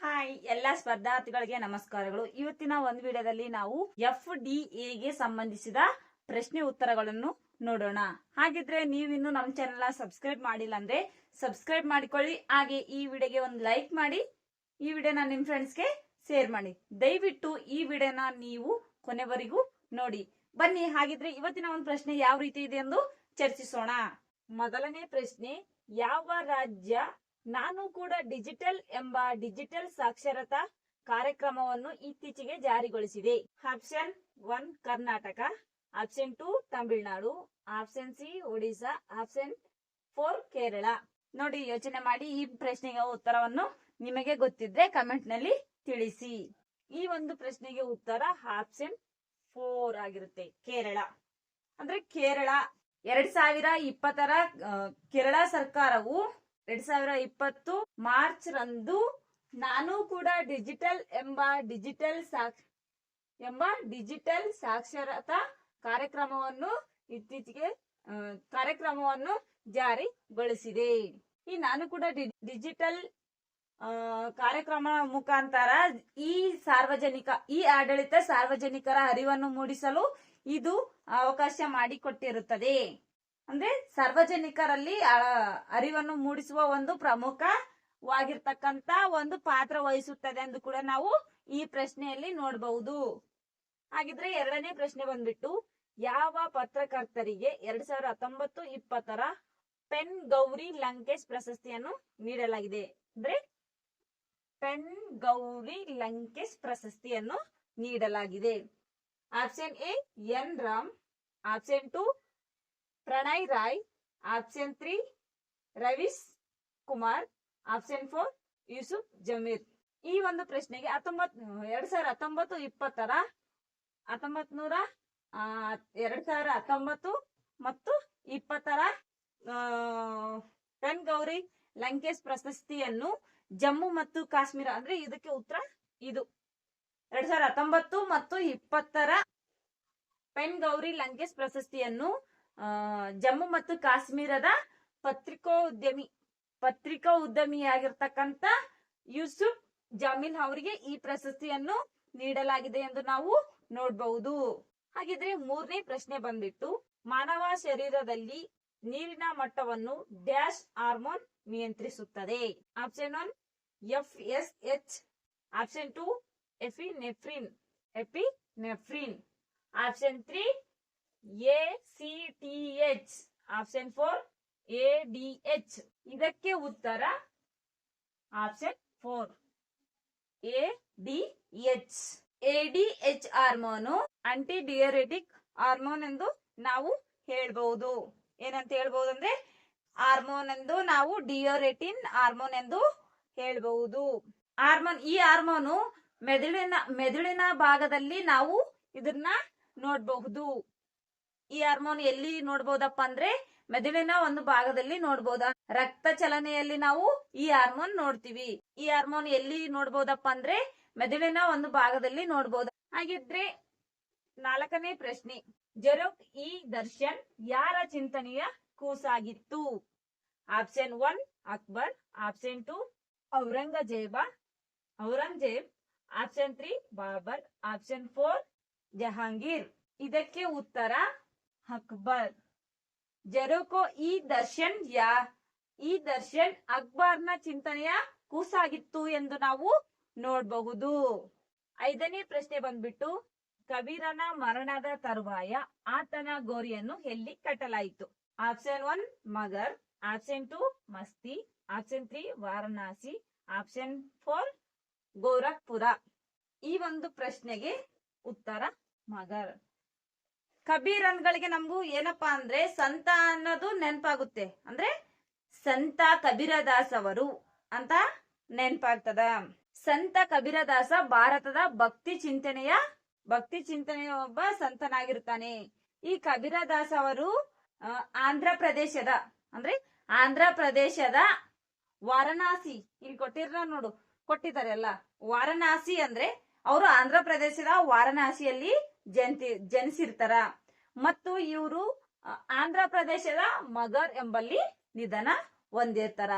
Hi ಎಲ್ಲ ಸ್ಪರ್ಧಾರ್ಥಿಗಳಿಗೆ ನಮಸ್ಕಾರಗಳು. ಇವತ್ತಿನ ಒಂದು ವಿಡಿಯೋದಲ್ಲಿ ನಾವು FDA ಗೆ ಸಂಬಂಧಿಸಿದ ಪ್ರಶ್ನೆ ಉತ್ತರಗಳನ್ನು ನೋಡೋಣ. ಹಾಗಿದ್ರೆ ನೀವಿನ್ನು ನಮ್ಮ ಚಾನೆಲ್ ಸಬ್ಸ್ಕ್ರೈಬ್ ಮಾಡಿಲ್ಲ ಅಂದ್ರೆ ಸಬ್ಸ್ಕ್ರೈಬ್ ಮಾಡಿಕೊಳ್ಳಿ. ಹಾಗೆ ಈ ವಿಡಿಯೋಗೆ ಒಂದು ಲೈಕ್ ಮಾಡಿ, ಈ ವಿಡಿಯೋನ ನಿಮ್ ಫ್ರೆಂಡ್ಸ್ಗೆ ಶೇರ್ ಮಾಡಿ. ದಯವಿಟ್ಟು ಈ ವಿಡಿಯೋನ ನೀವು ಕೊನೆವರೆಗೂ ನೋಡಿ. ಬನ್ನಿ ಹಾಗಿದ್ರೆ ಇವತ್ತಿನ ಒಂದು ಪ್ರಶ್ನೆ ಯಾವ ರೀತಿ ಇದೆ ಎಂದು ಚರ್ಚಿಸೋಣ. ಮೊದಲನೇ ಪ್ರಶ್ನೆ, ಯಾವ ರಾಜ್ಯ ನಾನು ಕೂಡ ಡಿಜಿಟಲ್ ಎಂಬ ಡಿಜಿಟಲ್ ಸಾಕ್ಷರತಾ ಕಾರ್ಯಕ್ರಮವನ್ನು ಇತ್ತೀಚೆಗೆ ಜಾರಿಗೊಳಿಸಿದೆ? Option 1 Karnataka, option 2 Tamil Nadu, option C Odisha, option 4 Kerala. ನೋಡಿ, ಯೋಚನೆ ಮಾಡಿ. ಈ ಪ್ರಶ್ನೆಗೆ ಉತ್ತರವನ್ನು ನಿಮಗೆ ಗೊತ್ತಿದ್ರೆ ಕಮೆಂಟ್ ನಲ್ಲಿ ತಿಳಿಸಿ. ಈ ಒಂದು ಪ್ರಶ್ನೆಗೆ ಉತ್ತರ ಆಪ್ಷನ್ 4 ಆಗಿರುತ್ತೆ, ಕೇರಳ. ಅಂದ್ರೆ ಕೇರಳ 2020ರ ಕೇರಳ ಸರ್ಕಾರವು 2020 ಮಾರ್ಚ್ ರಂದು ನಾನು ಕೂಡ ಡಿಜಿಟಲ್ ಎಂಬ ಡಿಜಿಟಲ್ ಸಾಕ್ಷರತಾ ಕಾರ್ಯಕ್ರಮವನ್ನು ಇತ್ತೀಚೆಗೆ ಜಾರಿಗೊಳಿಸಿದೆ. ಈ ನಾನು ಕೂಡ ಡಿಜಿಟಲ್ ಕಾರ್ಯಕ್ರಮ ಮುಖಾಂತರ ಈ ಆಡಳಿತ ಸಾರ್ವಜನಿಕರ ಅರಿವನ್ನು ಮೂಡಿಸಲು ಇದು ಅವಕಾಶ ಮಾಡಿಕೊಟ್ಟಿರುತ್ತದೆ. ಅಂದ್ರೆ ಸಾರ್ವಜನಿಕರಲ್ಲಿ ಅರಿವನ್ನು ಮೂಡಿಸುವ ಒಂದು ಪ್ರಮುಖವಾಗಿರ್ತಕ್ಕಂತ ಒಂದು ಪಾತ್ರ ವಹಿಸುತ್ತದೆ ಎಂದು ಕೂಡ ನಾವು ಈ ಪ್ರಶ್ನೆಯಲ್ಲಿ ನೋಡಬಹುದು. ಹಾಗಿದ್ರೆ ಎರಡನೇ ಪ್ರಶ್ನೆ ಬಂದ್ಬಿಟ್ಟು, ಯಾವ ಪತ್ರಕರ್ತರಿಗೆ 2019-20ರ ಪೆನ್ ಗೌರಿ ಲಂಕೇಶ್ ಪ್ರಶಸ್ತಿಯನ್ನು ನೀಡಲಾಗಿದೆ? ಅಂದ್ರೆ ಪೆನ್ ಗೌರಿ ಲಂಕೇಶ್ ಪ್ರಶಸ್ತಿಯನ್ನು ನೀಡಲಾಗಿದೆ. Option A N Ram, option 2 Pranay Roy, option 3 Ravish Kumar, option 4 Yusuf Zameer. ಈ ಒಂದು ಪ್ರಶ್ನೆಗೆ 2019 ಮತ್ತು 20ರ ಪೆನ್ ಗೌರಿ ಲಂಕೇಶ್ ಪ್ರಶಸ್ತಿಯನ್ನು ಜಮ್ಮು ಮತ್ತು ಕಾಶ್ಮೀರ, ಅಂದ್ರೆ ಇದಕ್ಕೆ ಉತ್ತರ ಇದು 2019 ಮತ್ತು 20ರ ಪೆನ್ ಗೌರಿ ಲಂಕೇಶ್ ಪ್ರಶಸ್ತಿಯನ್ನು ಜಮ್ಮು ಮತ್ತು ಕಾಶ್ಮೀರದ ಪತ್ರಿಕಾ ಉದ್ಯಮಿಯಾಗಿರ್ತಕ್ಕಂಥ ಯೂಸುಫ್ ಜಮೀಲ್ ಅವರಿಗೆ ಈ ಪ್ರಶಸ್ತಿಯನ್ನು ನೀಡಲಾಗಿದೆ ಎಂದು ನಾವು ನೋಡಬಹುದು. ಹಾಗಿದ್ರೆ ಮೂರನೇ ಪ್ರಶ್ನೆ ಬಂದ್ಬಿಟ್ಟು, ಮಾನವ ಶರೀರದಲ್ಲಿ ನೀರಿನ ಮಟ್ಟವನ್ನು ಡ್ಯಾಶ್ ಹಾರ್ಮೋನ್ ನಿಯಂತ್ರಿಸುತ್ತದೆ? Option 1 FSH, option 2 epinephrine, option 3 ACTH, option 4 ADH. ಇದಕ್ಕೆ ಉತ್ತರ option 4 ADH. ADH hormone anti diuretic hormone ಎಂದು ನಾವು ಹೇಳ್ಬಹುದು. ಏನಂತ ಹೇಳ್ಬಹುದು ಅಂದ್ರೆ ಹಾರ್ಮೋನ್ ಎಂದು ನಾವು ಡಿಯೂರೆಟಿನ್ ಹಾರ್ಮೋನ್ ಎಂದು ಹೇಳ್ಬಹುದು. ಈ ಹಾರ್ಮೋನು ಮೆದುಳಿನ ಭಾಗದಲ್ಲಿ ನಾವು ಇದನ್ನ ನೋಡಬಹುದು. ಈ ಹಾರ್ಮೋನ್ ಎಲ್ಲಿ ನೋಡಬಹುದಪ್ಪ ಅಂದ್ರೆ ಮೆದುಳಿನ ಒಂದು ಭಾಗದಲ್ಲಿ ನೋಡಬಹುದು. ರಕ್ತ ಚಲನೆಯಲ್ಲಿ ನಾವು ಈ ಹಾರ್ಮೋನ್ ನೋಡ್ತೀವಿ. ಈ ಹಾರ್ಮೋನ್ ಎಲ್ಲಿ ನೋಡಬಹುದಪ್ಪ ಅಂದ್ರೆ ಮೆದುಳಿನ ಒಂದು ಭಾಗದಲ್ಲಿ ನೋಡಬಹುದು. ಹಾಗಿದ್ರೆ ನಾಲ್ಕನೇ ಪ್ರಶ್ನೆ, ಜರೋಕ್ ಇ ದರ್ಶನ್ ಯಾರ ಚಿಂತನೆಯ ಕೂಸಾಗಿತ್ತು? ಆಪ್ಷನ್ 1 ಅಕ್ಬರ್, ಆಪ್ಷನ್ 2 ಔರಂಗಜೇಬ್, ಆಪ್ಷನ್ 3 ಬಾಬರ್, ಆಪ್ಷನ್ 4 ಜಹಾಂಗೀರ್. ಇದಕ್ಕೆ ಉತ್ತರ ಅಕ್ಬರ್. ಜರೋಕೋ ಈ ದರ್ಶನ್ ಅಕ್ಬರ್ನ ಚಿಂತನೆಯ ಕೂಸಾಗಿತ್ತು ಎಂದು ನಾವು ನೋಡಬಹುದು. ಐದನೇ ಪ್ರಶ್ನೆ ಬಂದ್ಬಿಟ್ಟು, ಕಬೀರನ ಮರಣದ ತರುವಾಯ ಆತನ ಗೋರಿಯನ್ನು ಎಲ್ಲಿ ಕಟ್ಟಲಾಯಿತು? ಆಪ್ಷನ್ 1 ಮಗರ್, ಆಪ್ಷನ್ 2 ಮಸ್ತಿ, ಆಪ್ಷನ್ 3 ವಾರಣಾಸಿ, ಆಪ್ಷನ್ 4 ಗೋರಖ್ಪುರ. ಈ ಒಂದು ಪ್ರಶ್ನೆಗೆ ಉತ್ತರ ಮಗರ್. ಕಬೀರನ್ಗಳಿಗೆ ನಮಗೂ ಏನಪ್ಪಾ ಅಂದ್ರೆ ಸಂತ ಅನ್ನೋದು ನೆನಪಾಗುತ್ತೆ. ಅಂದ್ರೆ ಸಂತ ಕಬೀರದಾಸ್ ಅವರು ಅಂತ ನೆನಪಾಗ್ತದ. ಸಂತ ಕಬೀರದಾಸ ಭಾರತದ ಭಕ್ತಿ ಚಿಂತನೆಯ ಒಬ್ಬ ಸಂತನಾಗಿರ್ತಾನೆ. ಈ ಕಬೀರದಾಸ್ ಅವರು ಆಂಧ್ರ ಪ್ರದೇಶದ ವಾರಣಾಸಿ, ಇಲ್ಲಿ ಕೊಟ್ಟಿದ್ದಾರೆ ಅಲ್ಲ, ವಾರಣಾಸಿ ಅಂದ್ರೆ ಅವರು ಆಂಧ್ರ ಪ್ರದೇಶದ ವಾರಣಾಸಿಯಲ್ಲಿ ಜನಿಸಿರ್ತಾರ. ಮತ್ತು ಇವರು ಆಂಧ್ರ ಪ್ರದೇಶದ ಮಗರ್ ಎಂಬಲ್ಲಿ ನಿಧನ ಹೊಂದಿರ್ತಾರ.